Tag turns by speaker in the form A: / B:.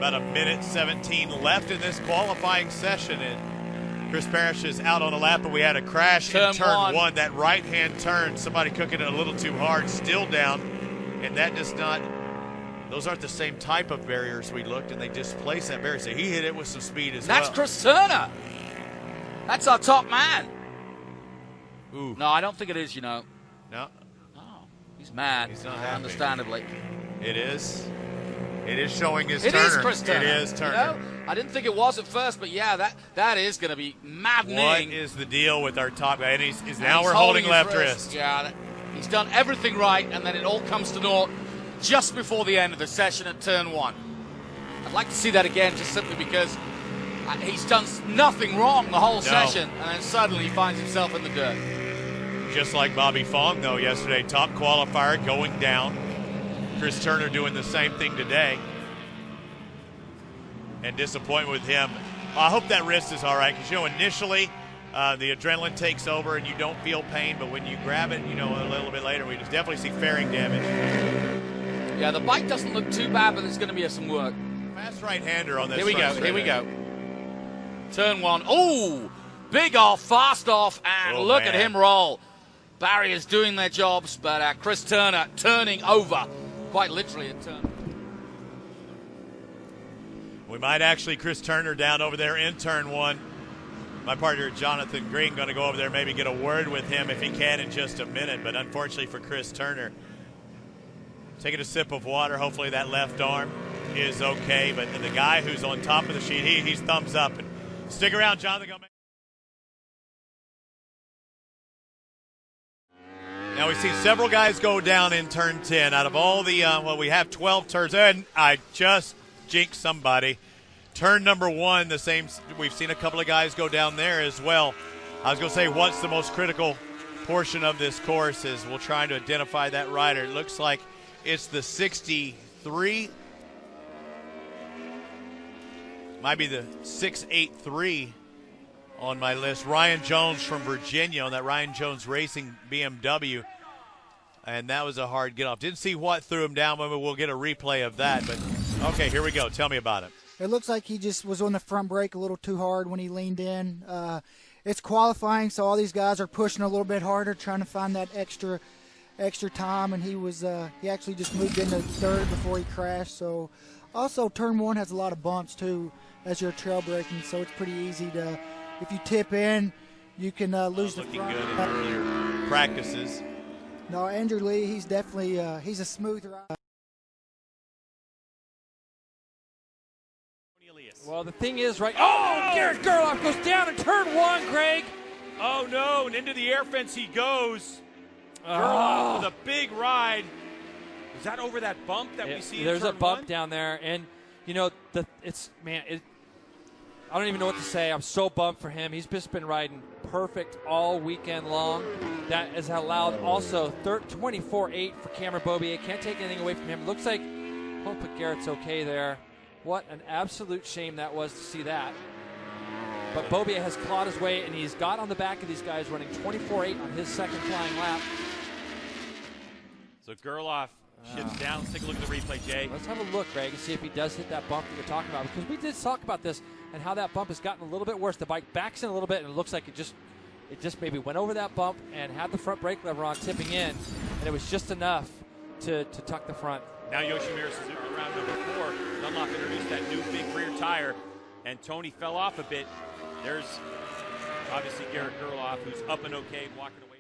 A: About a minute 17 left in this qualifying session, and Chris Parrish is out on a lap, but we had a crash in turn one. That right-hand turn, somebody cooking it a little too hard, still down, and that does not, those aren't the same type of barriers we looked, and they displaced that barrier. So he hit it with some speed as well.
B: That's Chris Turner. That's our top man.
A: Ooh.
B: No, I don't think it is, you know.
A: No.
B: Oh, he's mad.
A: He's not happy.
B: Understandably.
A: It is. It is showing his
B: Turner. It is Chris Turner.
A: It is Turner.
B: You know, I didn't think it was at first, but yeah, that is going to be maddening.
A: What is the deal with our top guy? And he's now we're holding left wrist.
B: Yeah, he's done everything right, and then it all comes to naught just before the end of the session at turn one. I'd like to see that again, just simply because he's done nothing wrong the whole session, and then suddenly he finds himself in the dirt.
A: Just like Bobby Fong, though, yesterday, top qualifier going down. Chris Turner doing the same thing today. And disappointment with him. I hope that wrist is all right, because, you know, initially the adrenaline takes over and you don't feel pain, but when you grab it, you know, a little bit later, we just definitely see fairing damage.
B: Yeah, the bike doesn't look too bad, but there's going to be some work.
A: Fast right-hander on this.
B: Here we go, here we go. Turn one. Oh, big off, fast off, and look at him roll. Barriers doing their jobs, but Chris Turner turning over, quite literally at turn.
A: We might actually Chris Turner down over there in turn one. My partner Jonathan Green going to go over there, maybe get a word with him if he can in just a minute, but unfortunately for Chris Turner, taking a sip of water, hopefully that left arm is okay, but the guy who's on top of the sheet, he's thumbs up. And stick around, Jonathan. Now we've seen several guys go down in turn 10. Out of all the, we have 12 turns, and I just jinxed somebody. Turn number one, the same, we've seen a couple of guys go down there as well. I was going to say, what's the most critical portion of this course is we're trying to identify that rider. It looks like it's the 63. Might be the 683 on my list. Ryan Jones from Virginia on that Ryan Jones Racing BMW. And that was a hard get off. Didn't see what threw him down. Maybe we'll get a replay of that. But, okay, here we go. Tell me about it.
C: It looks like he just was on the front brake a little too hard when he leaned in. It's qualifying, so all these guys are pushing a little bit harder, trying to find that extra time. And he actually just moved into third before he crashed. So, also, turn one has a lot of bumps, too, as you're trail braking. So it's pretty easy to, if you tip in, you can lose the front.
A: Looking good in earlier practices.
C: No, Andrew Lee, he's definitely he's a smooth rider.
D: Well, the thing is, right? Oh, Garrett Gerloff goes down in turn one, Greg.
E: Oh, no, and into the air fence he goes. Gerloff with a big ride. Is that over that bump that we see in
D: There's
E: turn
D: a bump
E: one?
D: down there, and, you know, I don't even know what to say. I'm so bummed for him. He's just been riding perfect all weekend long. That has allowed also 24.8 for Cameron Beaubier. Can't take anything away from him. Looks like, hope Garrett's okay there. What an absolute shame that was to see that. But Beaubier has clawed his way, and he's got on the back of these guys running 24.8 on his second flying lap.
E: So Gerloff shifts down. Let's take a look at the replay, Jay.
D: Let's have a look, Greg, and see if he does hit that bump that you're talking about. Because we did talk about this and how that bump has gotten a little bit worse. The bike backs in a little bit, and it looks like it just maybe went over that bump and had the front brake lever on tipping in, and it was just enough to tuck the front.
E: Now Yoshimura Suzuki around number 4. Dunlop introduced that new big rear tire, and Tony fell off a bit. There's obviously Garrett Gerloff, who's up and okay, walking away.